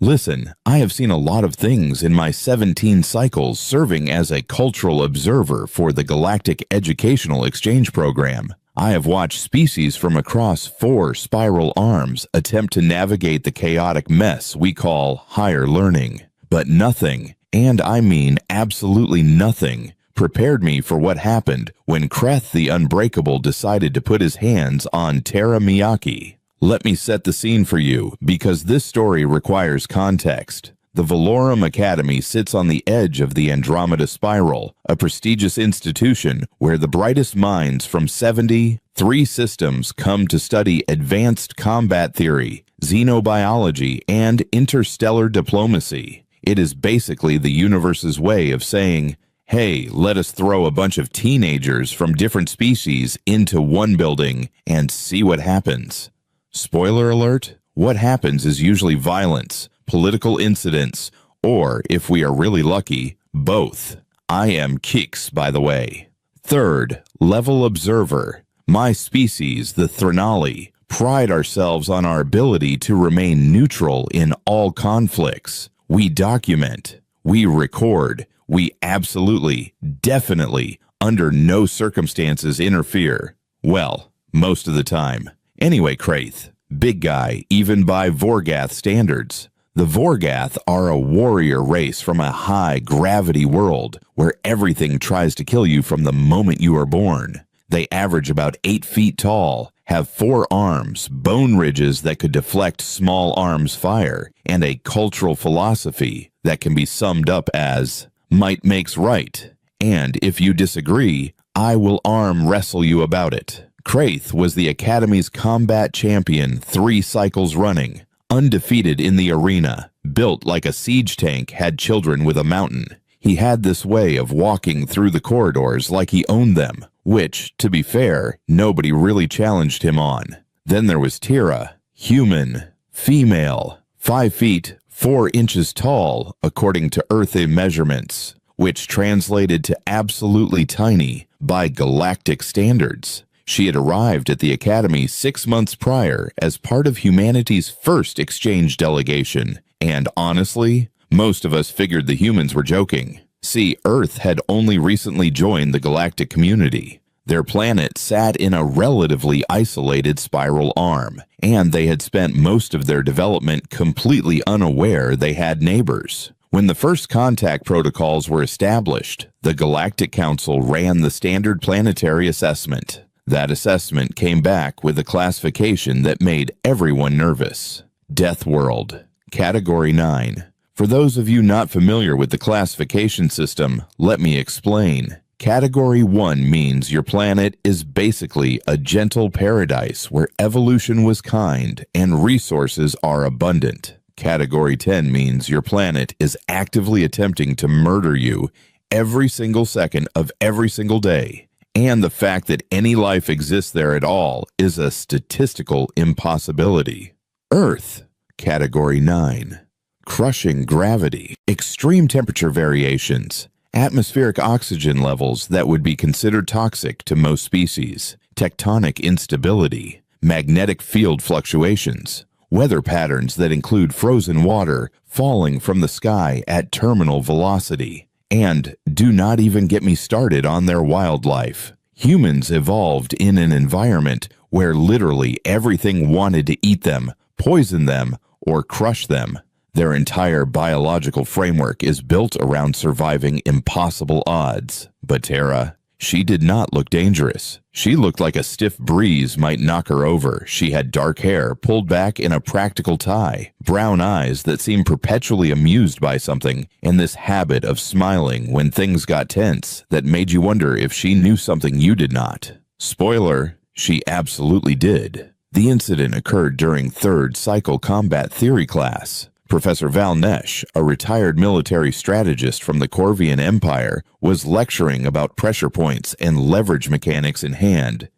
Listen, I have seen a lot of things in my 17 cycles serving as a cultural observer for the Galactic Educational Exchange Program. I have watched species from across 4 spiral arms attempt to navigate the chaotic mess we call higher learning. But nothing, and I mean absolutely nothing, prepared me for what happened when Kreth the Unbreakable decided to put his hands on Terra Miyake. Let me set the scene for you, because this story requires context. The Valorum Academy sits on the edge of the Andromeda Spiral, a prestigious institution where the brightest minds from 73 systems come to study advanced combat theory, xenobiology, and interstellar diplomacy. It is basically the universe's way of saying, hey, let us throw a bunch of teenagers from different species into one building and see what happens. Spoiler alert, what happens is usually violence, political incidents, or, if we are really lucky, both. I am Kix, by the way. Third, level observer. My species, the Threnali, pride ourselves on our ability to remain neutral in all conflicts. We document, we record, we absolutely, definitely, under no circumstances interfere. Well, most of the time. Anyway, Kraith, big guy, even by Vorgath standards. The Vorgath are a warrior race from a high-gravity world where everything tries to kill you from the moment you are born. They average about 8 feet tall, have 4 arms, bone ridges that could deflect small arms fire, and a cultural philosophy that can be summed up as, might makes right, and if you disagree, I will arm wrestle you about it. Kraith was the Academy's combat champion 3 cycles running, undefeated in the arena, built like a siege tank had children with a mountain. He had this way of walking through the corridors like he owned them, which, to be fair, nobody really challenged him on. Then there was Tira, human, female, 5 feet, 4 inches tall, according to Earthy measurements, which translated to absolutely tiny by galactic standards. She had arrived at the Academy 6 months prior as part of humanity's first exchange delegation, and honestly, most of us figured the humans were joking. See, Earth had only recently joined the galactic community. Their planet sat in a relatively isolated spiral arm, and they had spent most of their development completely unaware they had neighbors. When the first contact protocols were established, the Galactic Council ran the standard planetary assessment. That assessment came back with a classification that made everyone nervous. Death World, Category 9. For those of you not familiar with the classification system, let me explain. Category 1 means your planet is basically a gentle paradise where evolution was kind and resources are abundant. Category 10 means your planet is actively attempting to murder you every single second of every single day. And the fact that any life exists there at all is a statistical impossibility. Earth, Category 9. Crushing gravity, extreme temperature variations, atmospheric oxygen levels that would be considered toxic to most species, tectonic instability, magnetic field fluctuations, weather patterns that include frozen water falling from the sky at terminal velocity. And do not even get me started on their wildlife. Humans evolved in an environment where literally everything wanted to eat them, poison them, or crush them. Their entire biological framework is built around surviving impossible odds. But Terra, she did not look dangerous. She looked like a stiff breeze might knock her over. She had dark hair pulled back in a practical tie, brown eyes that seemed perpetually amused by something, and this habit of smiling when things got tense that made you wonder if she knew something you did not. Spoiler, she absolutely did. The incident occurred during 3rd Cycle Combat Theory class. Professor Val Nesh, a retired military strategist from the Corvian Empire, was lecturing about pressure points and leverage mechanics in hand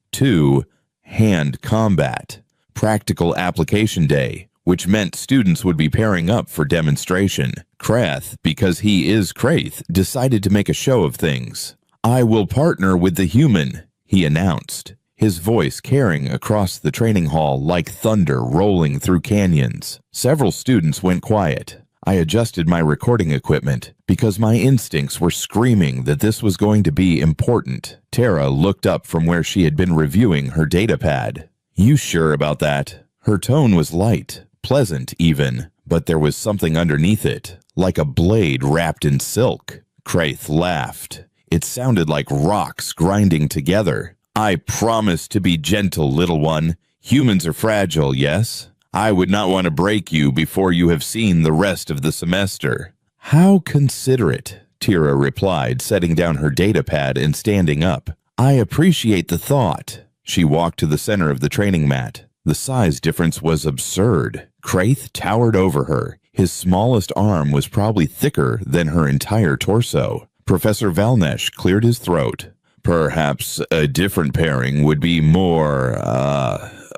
combat, practical application day, which meant students would be pairing up for demonstration. Krath, because he is Kraith, decided to make a show of things. I will partner with the human, he announced. his voice carrying across the training hall like thunder rolling through canyons. Several students went quiet. I adjusted my recording equipment because my instincts were screaming that this was going to be important. Tara looked up from where she had been reviewing her datapad. "You sure about that?" Her tone was light, pleasant even, but there was something underneath it, like a blade wrapped in silk. Kraith laughed. It sounded like rocks grinding together. "I promise to be gentle, little one. Humans are fragile, yes? I would not want to break you before you have seen the rest of the semester." "How considerate," Tira replied, setting down her datapad and standing up. "I appreciate the thought." She walked to the center of the training mat. The size difference was absurd. Kraith towered over her. His smallest arm was probably thicker than her entire torso. Professor Valnesh cleared his throat. "Perhaps a different pairing would be more,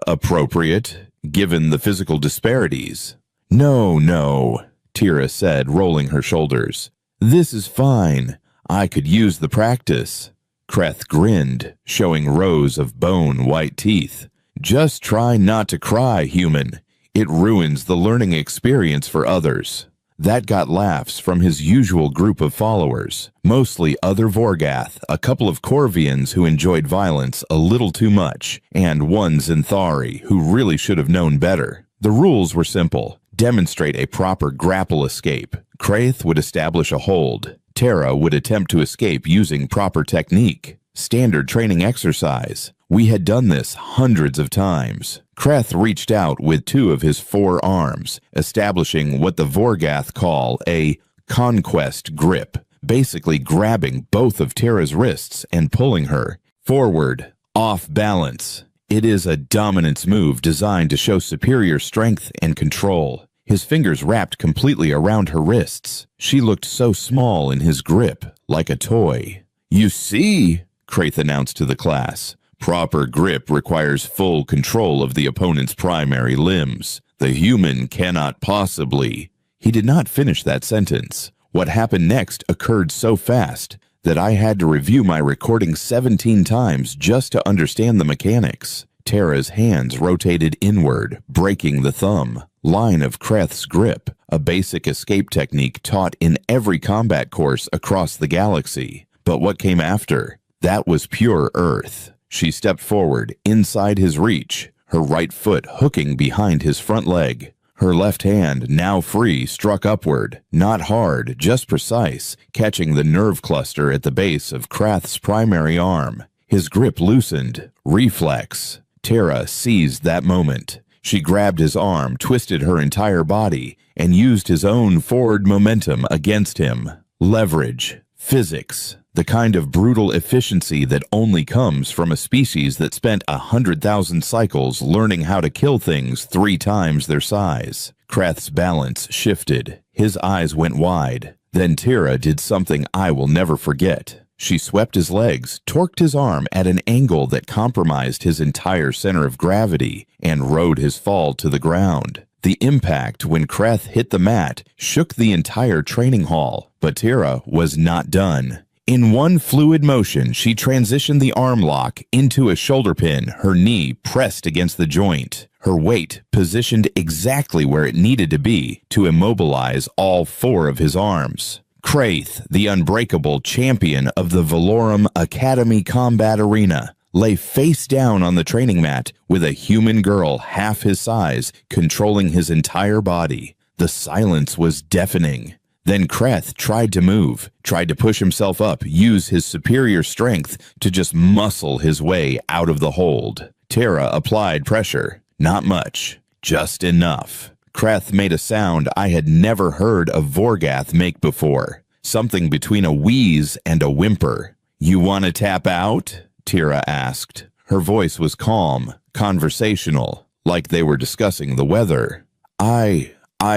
appropriate, given the physical disparities." No, Tira said, rolling her shoulders. "This is fine. I could use the practice." Kreth grinned, showing rows of bone-white teeth. "Just try not to cry, human. It ruins the learning experience for others." That got laughs from his usual group of followers, mostly other Vorgath, a couple of Corvians who enjoyed violence a little too much, and one Zinthari who really should have known better. The rules were simple. Demonstrate a proper grapple escape. Kraith would establish a hold. Tara would attempt to escape using proper technique. Standard training exercise. We had done this hundreds of times. Kreth reached out with two of his 4 arms, establishing what the Vorgath call a conquest grip, basically grabbing both of Tara's wrists and pulling her forward, off balance. It is a dominance move designed to show superior strength and control. His fingers wrapped completely around her wrists. She looked so small in his grip, like a toy. "You see," Kraith announced to the class, "proper grip requires full control of the opponent's primary limbs. The human cannot possibly." He did not finish that sentence. What happened next occurred so fast that I had to review my recording 17 times just to understand the mechanics. Tara's hands rotated inward, breaking the thumb. Line of Kreth's grip, a basic escape technique taught in every combat course across the galaxy. But what came after? That was pure earth. She stepped forward, inside his reach, her right foot hooking behind his front leg. Her left hand, now free, struck upward, not hard, just precise, catching the nerve cluster at the base of Krath's primary arm. His grip loosened. Reflex. Tara seized that moment. She grabbed his arm, twisted her entire body, and used his own forward momentum against him. Leverage. Physics. The kind of brutal efficiency that only comes from a species that spent 100,000 cycles learning how to kill things 3 times their size. Krath's balance shifted. His eyes went wide. Then Tira did something I will never forget. She swept his legs, torqued his arm at an angle that compromised his entire center of gravity, and rode his fall to the ground. The impact when Krath hit the mat shook the entire training hall, but Tira was not done. In one fluid motion, she transitioned the arm lock into a shoulder pin, her knee pressed against the joint, her weight positioned exactly where it needed to be to immobilize all 4 of his arms. Kraith, the unbreakable champion of the Valorum Academy combat arena, lay face down on the training mat with a human girl half his size controlling his entire body. The silence was deafening. Then Krath tried to move, tried to push himself up, use his superior strength to just muscle his way out of the hold. Tara applied pressure. Not much, just enough. Krath made a sound I had never heard a Vorgath make before, something between a wheeze and a whimper. "You want to tap out?" Tira asked. Her voice was calm, conversational, like they were discussing the weather. I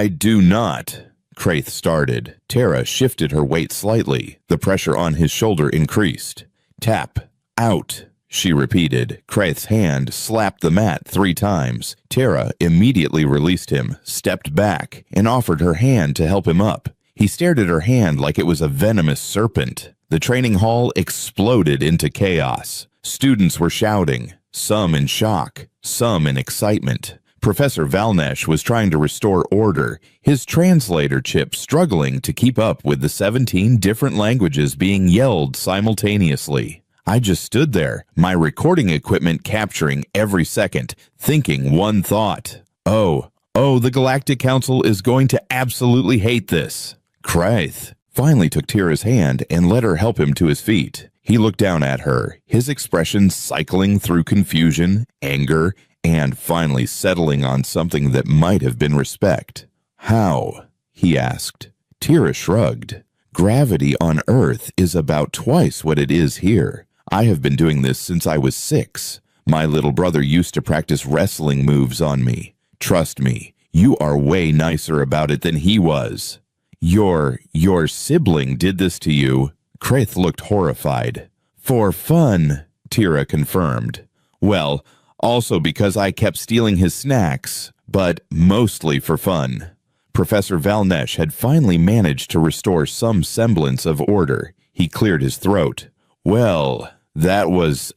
do not," Kraith started. Tara shifted her weight slightly. The pressure on his shoulder increased. "Tap out," she repeated. Kraith's hand slapped the mat 3 times. Tara immediately released him, stepped back, and offered her hand to help him up. He stared at her hand like it was a venomous serpent. The training hall exploded into chaos. Students were shouting. some in shock, some in excitement. Professor Valnesh was trying to restore order, his translator chip struggling to keep up with the 17 different languages being yelled simultaneously. I just stood there, my recording equipment capturing every second, thinking one thought. Oh, the Galactic Council is going to absolutely hate this. Kraith finally took Tira's hand and let her help him to his feet. He looked down at her, his expression cycling through confusion, anger, and finally settling on something that might have been respect. How? He asked. Tira shrugged. Gravity on Earth is about twice what it is here. I have been doing this since I was 6. My little brother used to practice wrestling moves on me. Trust me, you are way nicer about it than he was. Your sibling did this to you? Kraith looked horrified. For fun, Tira confirmed. Well, also because I kept stealing his snacks, but mostly for fun. Professor Valnesh had finally managed to restore some semblance of order. He cleared his throat. Well, that was,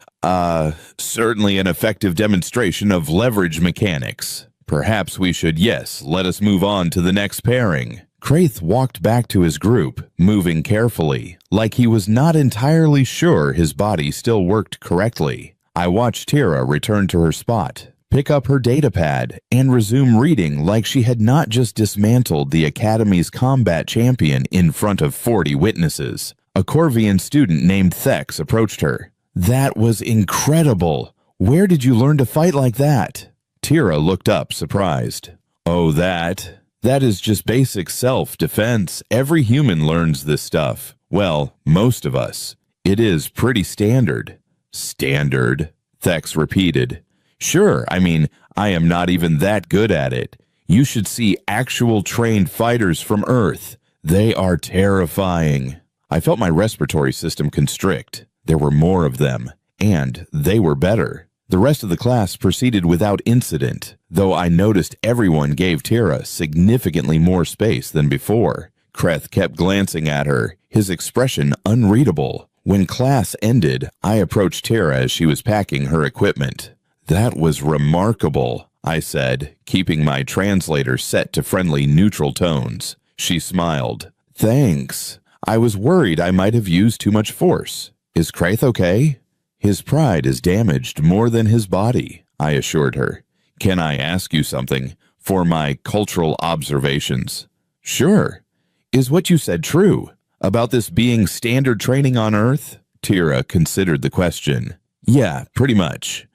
certainly an effective demonstration of leverage mechanics. Perhaps we should, let us move on to the next pairing. Kraith walked back to his group, moving carefully, like he was not entirely sure his body still worked correctly. I watched Tira return to her spot, pick up her datapad, and resume reading like she had not just dismantled the Academy's combat champion in front of 40 witnesses. A Corvian student named Thex approached her. That was incredible. Where did you learn to fight like that? Tira looked up, surprised. Oh, that is just basic self-defense. Every human learns this stuff. Well, most of us. It is pretty standard. Standard? Thex repeated. Sure, I am not even that good at it. You should see actual trained fighters from Earth. They are terrifying. I felt my respiratory system constrict. There were more of them, and they were better. The rest of the class proceeded without incident, though I noticed everyone gave Tira significantly more space than before. Kraith kept glancing at her, his expression unreadable. When class ended, I approached Tira as she was packing her equipment. That was remarkable, I said, keeping my translator set to friendly neutral tones. She smiled. Thanks. I was worried I might have used too much force. Is Kraith okay? His pride is damaged more than his body, I assured her. Can I ask you something for my cultural observations? Sure. Is what you said true about this being standard training on Earth? Tira considered the question. Yeah, pretty much.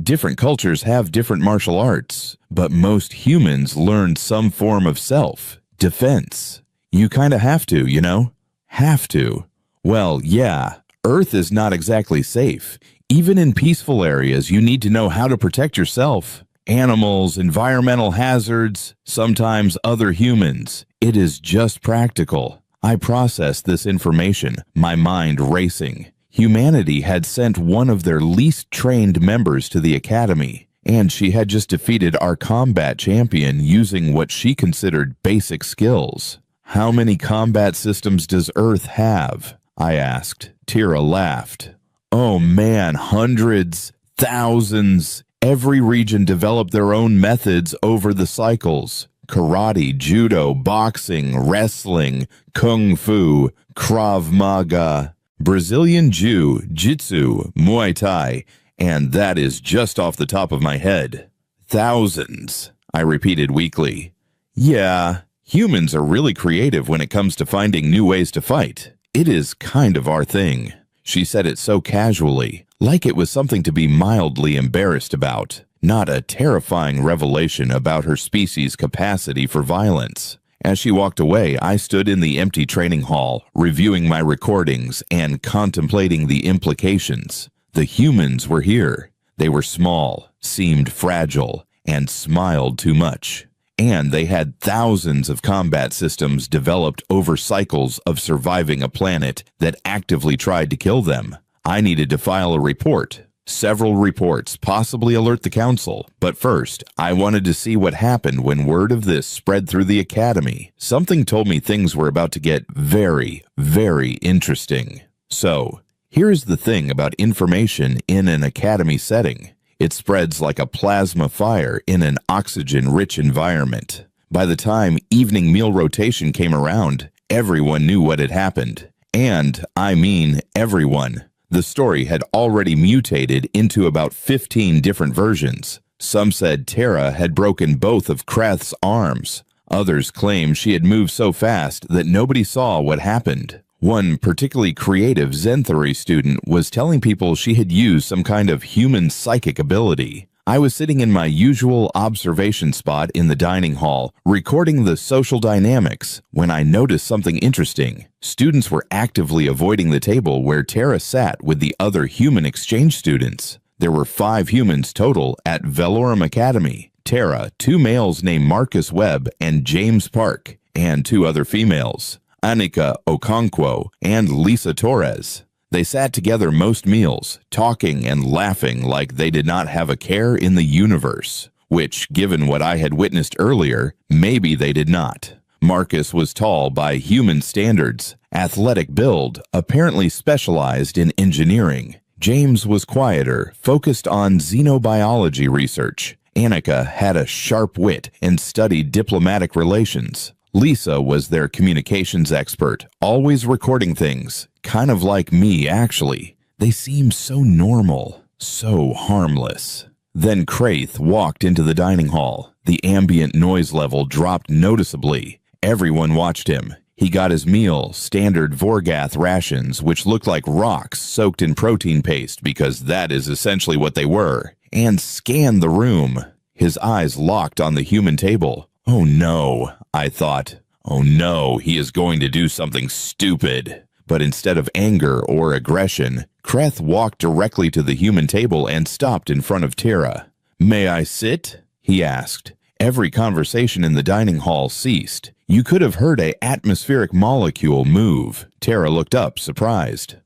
Different cultures have different martial arts, but most humans learn some form of self-defense. You kinda have to, you know? Have to. Well, yeah. Earth is not exactly safe. Even in peaceful areas, you need to know how to protect yourself. Animals, environmental hazards, sometimes other humans. It is just practical. I processed this information, my mind racing. Humanity had sent one of their least trained members to the Academy, and she had just defeated our combat champion using what she considered basic skills. How many combat systems does Earth have? I asked. Tira laughed. Oh man, hundreds, thousands. Every region developed their own methods over the cycles. Karate, judo, boxing, wrestling, kung fu, Krav Maga, Brazilian Jiu-Jitsu, Muay Thai, and that is just off the top of my head. Thousands, I repeated weakly. Yeah, humans are really creative when it comes to finding new ways to fight. It is kind of our thing. She said it so casually, like it was something to be mildly embarrassed about, not a terrifying revelation about her species' capacity for violence. As she walked away, I stood in the empty training hall, reviewing my recordings and contemplating the implications. The humans were here. They were small, seemed fragile, and smiled too much. And they had thousands of combat systems developed over cycles of surviving a planet that actively tried to kill them. I needed to file a report. Several reports, possibly alert the council. But first, I wanted to see what happened when word of this spread through the Academy. Something told me things were about to get very, very interesting. So, Here's the thing about information in an academy setting. It spreads like a plasma fire in an oxygen-rich environment. By the time evening meal rotation came around, everyone knew what had happened. And, I mean everyone. The story had already mutated into about 15 different versions. Some said Tara had broken both of Kreth's arms. Others claimed she had moved so fast that nobody saw what happened. One particularly creative Zen theory student was telling people she had used some kind of human psychic ability. I was sitting in my usual observation spot in the dining hall, recording the social dynamics, when I noticed something interesting. Students were actively avoiding the table where Tara sat with the other human exchange students. There were 5 humans total at Velorum Academy. Tara, 2 males named Marcus Webb and James Park, and 2 other females, Anika Okonkwo and Lisa Torres. They sat together most meals, talking and laughing like they did not have a care in the universe, which, given what I had witnessed earlier, maybe they did not. Marcus was tall by human standards, athletic build, apparently specialized in engineering. James was quieter, focused on xenobiology research. Anika had a sharp wit and studied diplomatic relations. Lisa was their communications expert, always recording things, kind of like me actually. They seemed so normal, so harmless. Then Krath walked into the dining hall. The ambient noise level dropped noticeably. Everyone watched him. He got his meal, standard Vorgath rations, which looked like rocks soaked in protein paste because that is essentially what they were, and scanned the room. His eyes locked on the human table. Oh no, I thought. Oh no, he is going to do something stupid. But instead of anger or aggression, Kreth walked directly to the human table and stopped in front of Tara. "May I sit?" he asked. Every conversation in the dining hall ceased. You could have heard an atmospheric molecule move. Tara looked up, surprised.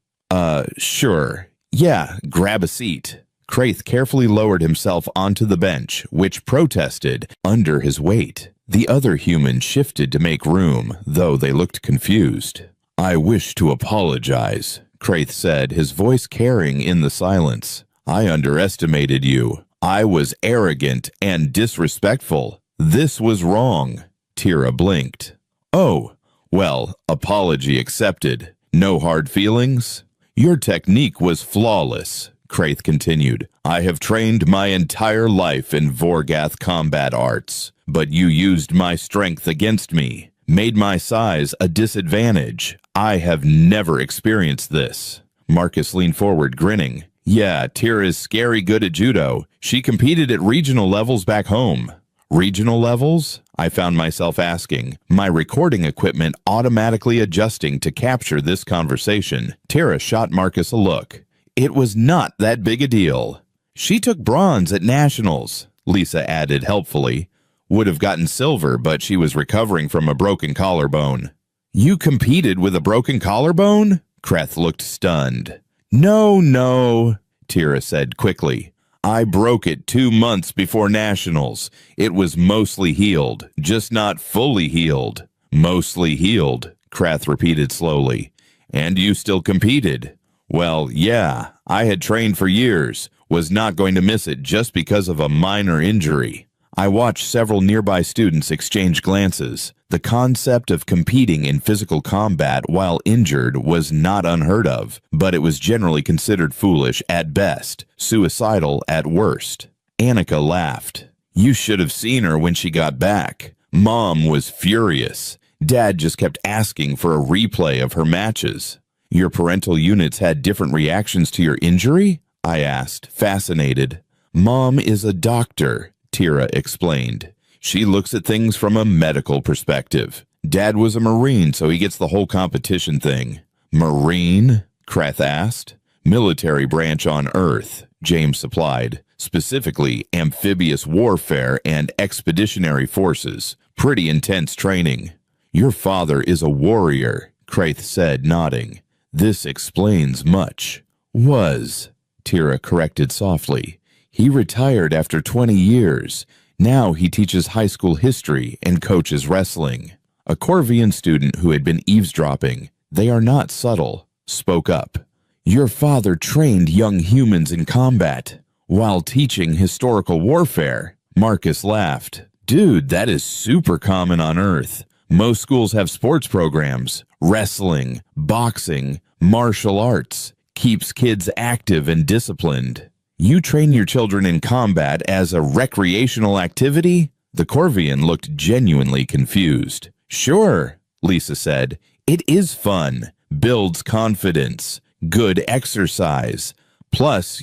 Sure. Yeah, grab a seat." Krath carefully lowered himself onto the bench, which protested under his weight. The other humans shifted to make room, though they looked confused. "I wish to apologize," Krath said, his voice carrying in the silence. "I underestimated you. I was arrogant and disrespectful. This was wrong." Tara blinked. "Oh, well, apology accepted. No hard feelings?" "Your technique was flawless," Krath continued. "I have trained my entire life in Vorgath combat arts, but you used my strength against me, made my size a disadvantage. I have never experienced this." Marcus leaned forward, grinning. "Yeah, Tira's scary good at judo. She competed at regional levels back home." "Regional levels?" I found myself asking, my recording equipment automatically adjusting to capture this conversation. Tara shot Marcus a look. "It was not that big a deal." "She took bronze at nationals," Lisa added helpfully. "Would have gotten silver, but she was recovering from a broken collarbone." "You competed with a broken collarbone?" Kreth looked stunned. No, Tara said quickly. "I broke it 2 months before nationals. It was mostly healed, just not fully healed." "Mostly healed," Kreth repeated slowly. "And you still competed?" "Well, yeah, I had trained for years, was not going to miss it just because of a minor injury." I watched several nearby students exchange glances. The concept of competing in physical combat while injured was not unheard of, but it was generally considered foolish at best, suicidal at worst. Anika laughed. "You should have seen her when she got back. Mom was furious. Dad just kept asking for a replay of her matches." "Your parental units had different reactions to your injury?" I asked, fascinated. "Mom is a doctor," Tara explained. "She looks at things from a medical perspective. Dad was a Marine, so he gets the whole competition thing." "Marine?" Kreth asked. "Military branch on Earth," James supplied. "Specifically, amphibious warfare and expeditionary forces. Pretty intense training." "Your father is a warrior," Krath said, nodding. "This explains much." "Was," Tara corrected softly. "He retired after 20 years. Now he teaches high school history and coaches wrestling." A Corvian student who had been eavesdropping, "They are not subtle," spoke up. Your father trained young humans in combat while teaching historical warfare. Marcus laughed. Dude, that is super common on Earth. Most schools have sports programs, wrestling, boxing, martial arts. Keeps kids active and disciplined. You train your children in combat as a recreational activity? The Corvian looked genuinely confused. Sure, Lisa said. It is fun, builds confidence, good exercise, plus,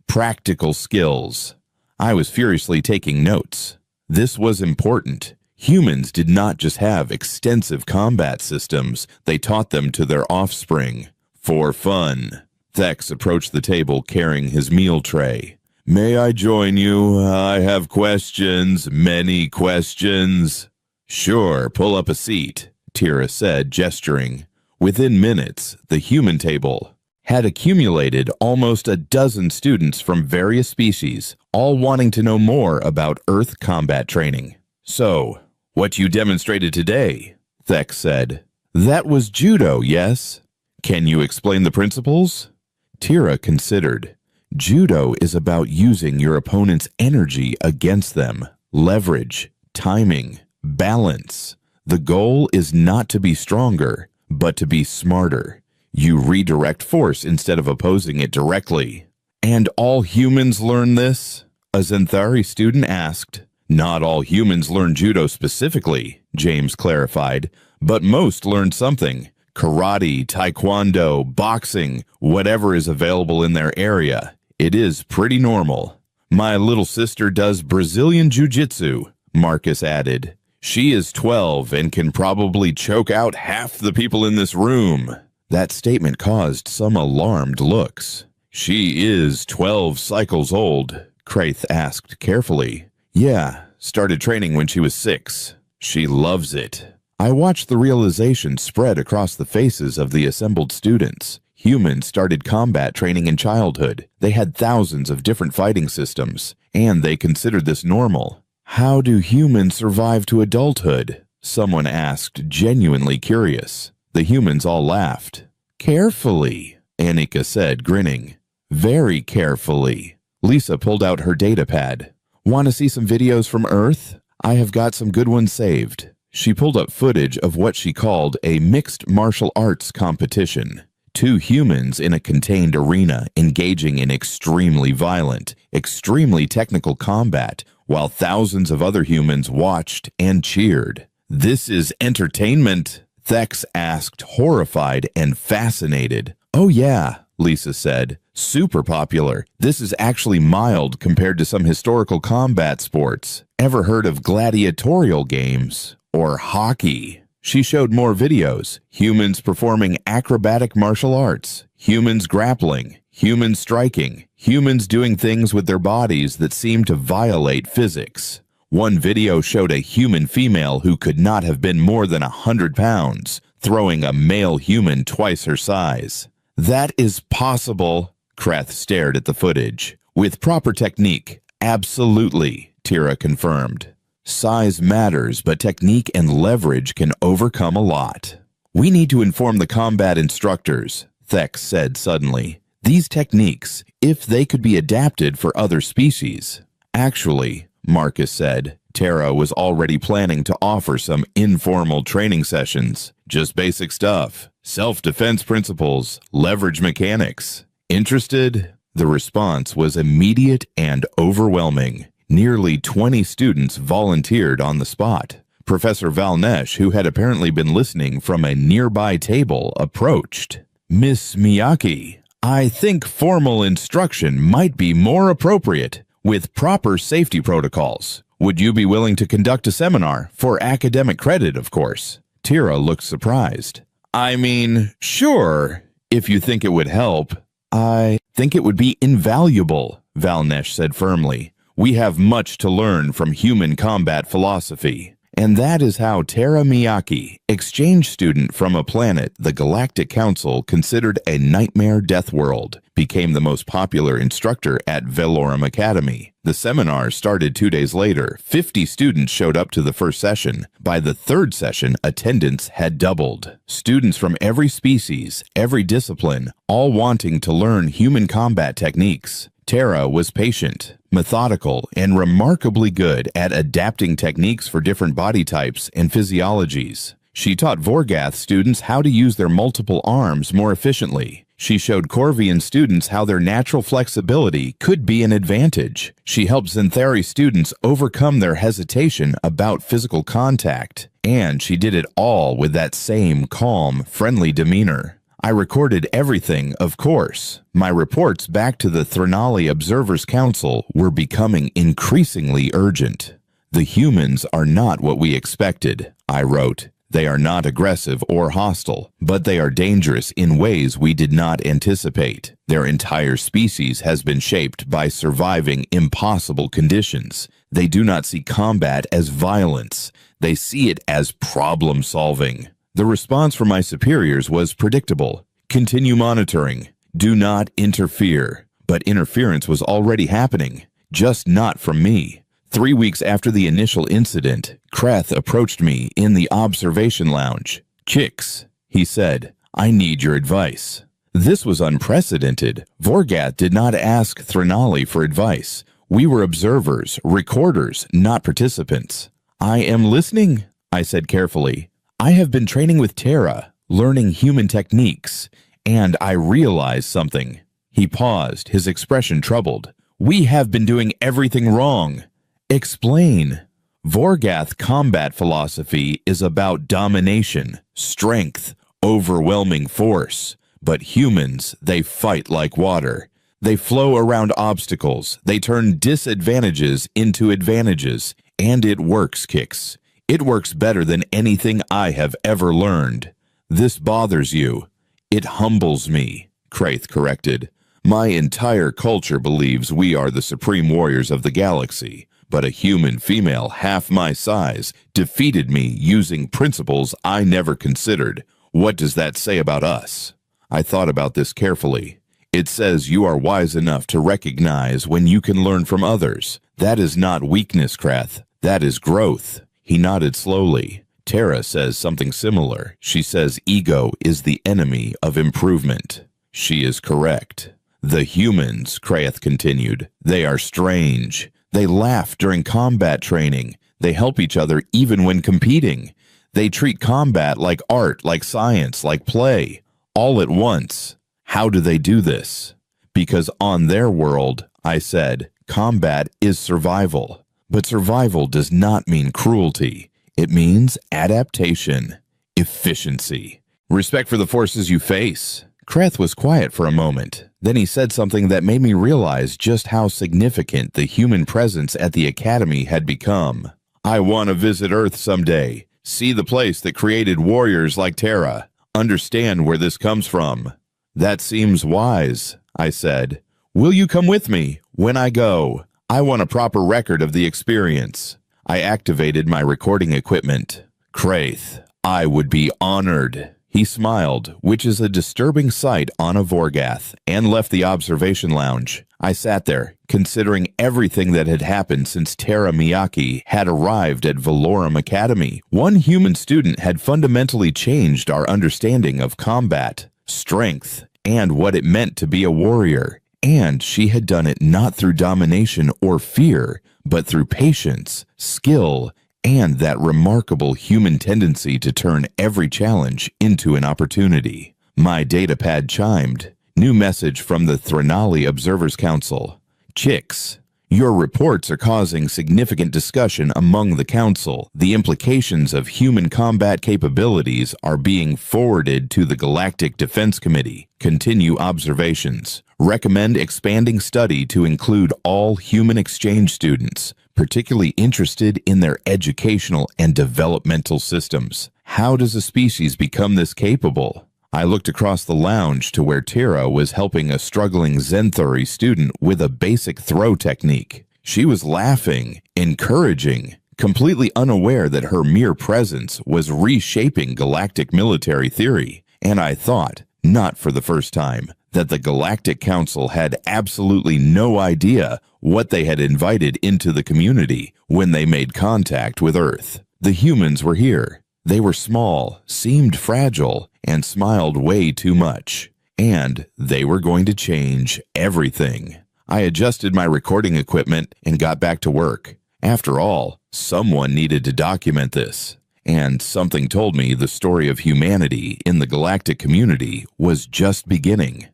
practical skills. I was furiously taking notes. This was important. Humans did not just have extensive combat systems, they taught them to their offspring. For fun. Thex approached the table carrying his meal tray. May I join you? I have questions, many questions. Sure, pull up a seat, Tira said, gesturing. Within minutes, the human table had accumulated almost a dozen students from various species, all wanting to know more about Earth combat training. So, what you demonstrated today, Thex said. That was judo, yes? Can you explain the principles? Tira considered. Judo is about using your opponent's energy against them. Leverage, timing, balance. The goal is not to be stronger, but to be smarter. You redirect force instead of opposing it directly. And all humans learn this? A Zenthari student asked. Not all humans learn judo specifically, James clarified, but most learn something. Karate, taekwondo, boxing, whatever is available in their area. It is pretty normal. My little sister does Brazilian jiu-jitsu, Marcus added. She is 12 and can probably choke out half the people in this room. That statement caused some alarmed looks. She is 12 cycles old, Kraith asked carefully. Yeah, started training when she was 6. She loves it. I watched the realization spread across the faces of the assembled students. Humans started combat training in childhood. They had thousands of different fighting systems, and they considered this normal. How do humans survive to adulthood? Someone asked, genuinely curious. The humans all laughed. Carefully, Annika said, grinning. Very carefully. Lisa pulled out her data pad. Want to see some videos from Earth? I have got some good ones saved. She pulled up footage of what she called a mixed martial arts competition. 2 humans in a contained arena engaging in extremely violent, extremely technical combat, while thousands of other humans watched and cheered. This is entertainment, Thex asked, horrified and fascinated. Oh yeah, Lisa said. Super popular. This is actually mild compared to some historical combat sports. Ever heard of gladiatorial games? Or hockey? She showed more videos. Humans performing acrobatic martial arts. Humans grappling. Humans striking. Humans doing things with their bodies that seem to violate physics. One video showed a human female who could not have been more than 100 pounds, throwing a male human twice her size. That is possible, Krath stared at the footage. With proper technique, absolutely, Tira confirmed. Size matters, but technique and leverage can overcome a lot. We need to inform the combat instructors, Thex said suddenly. These techniques, if they could be adapted for other species. Actually, Marcus said, Tara was already planning to offer some informal training sessions. Just basic stuff. Self-defense principles, leverage mechanics. Interested? The response was immediate and overwhelming. Nearly 20 students volunteered on the spot. Professor Valnesh, who had apparently been listening from a nearby table, approached. Miss Miyake, I think formal instruction might be more appropriate with proper safety protocols. Would you be willing to conduct a seminar for academic credit, of course? Tira looked surprised. I mean, sure, if you think it would help. I think it would be invaluable, Valnesh said firmly. We have much to learn from human combat philosophy. And that is how Tara Miyake, exchange student from a planet the Galactic Council considered a nightmare death world, became the most popular instructor at Valorum Academy. The seminar started 2 days later. 50 students showed up to the first session. By the third session, attendance had doubled. Students from every species, every discipline, all wanting to learn human combat techniques. Tara was patient, methodical, and remarkably good at adapting techniques for different body types and physiologies. She taught Vorgath students how to use their multiple arms more efficiently. She showed Corvian students how their natural flexibility could be an advantage. She helped Xanthari students overcome their hesitation about physical contact. And she did it all with that same calm, friendly demeanor. I recorded everything, of course. My reports back to the Threnali Observers Council were becoming increasingly urgent. The humans are not what we expected, I wrote. They are not aggressive or hostile, but they are dangerous in ways we did not anticipate. Their entire species has been shaped by surviving impossible conditions. They do not see combat as violence. They see it as problem-solving. The response from my superiors was predictable. Continue monitoring. Do not interfere. But interference was already happening, just not from me. 3 weeks after the initial incident, Kreth approached me in the observation lounge. "Chicks," he said, "I need your advice." This was unprecedented. Vorgath did not ask Threnali for advice. We were observers, recorders, not participants. "I am listening," I said carefully. "I have been training with Tara, learning human techniques, and I realized something." He paused, his expression troubled. "We have been doing everything wrong." "Explain." Vorgath combat philosophy is about domination, strength, overwhelming force. But humans, they fight like water. They flow around obstacles. They turn disadvantages into advantages. And it works, Kix. It works better than anything I have ever learned. This bothers you. It humbles me, Kraith corrected. My entire culture believes we are the supreme warriors of the galaxy, but a human female half my size defeated me using principles I never considered. What does that say about us? I thought about this carefully. It says you are wise enough to recognize when you can learn from others. That is not weakness, Krath. That is growth. He nodded slowly. Tara says something similar. She says ego is the enemy of improvement. She is correct. The humans, Krath continued, they are strange. They laugh during combat training. They help each other even when competing. They treat combat like art, like science, like play, all at once. How do they do this? Because on their world, I said, combat is survival. But survival does not mean cruelty. It means adaptation, efficiency, respect for the forces you face. Kreth was quiet for a moment. Then he said something that made me realize just how significant the human presence at the academy had become. I want to visit Earth someday, see the place that created warriors like Tara, understand where this comes from. That seems wise, I said. Will you come with me when I go? I want a proper record of the experience. I activated my recording equipment. Kraith, I would be honored. He smiled, which is a disturbing sight on a Vorgath, and left the observation lounge. I sat there, considering everything that had happened since Tara Miyake had arrived at Valorum Academy. One human student had fundamentally changed our understanding of combat, strength, and what it meant to be a warrior. And she had done it not through domination or fear, but through patience, skill, and that remarkable human tendency to turn every challenge into an opportunity. My datapad chimed. New message from the Threnali Observers Council. Chicks, your reports are causing significant discussion among the Council. The implications of human combat capabilities are being forwarded to the Galactic Defense Committee. Continue observations. Recommend expanding study to include all human exchange students, particularly interested in their educational and developmental systems. How does a species become this capable? I looked across the lounge to where Tara was helping a struggling Xanthari student with a basic throw technique. She was laughing, encouraging, completely unaware that her mere presence was reshaping galactic military theory, and I thought, not for the first time, that the Galactic Council had absolutely no idea what they had invited into the community when they made contact with Earth. The humans were here. They were small, seemed fragile, and smiled way too much. And they were going to change everything. I adjusted my recording equipment and got back to work. After all, someone needed to document this. And something told me the story of humanity in the galactic community was just beginning.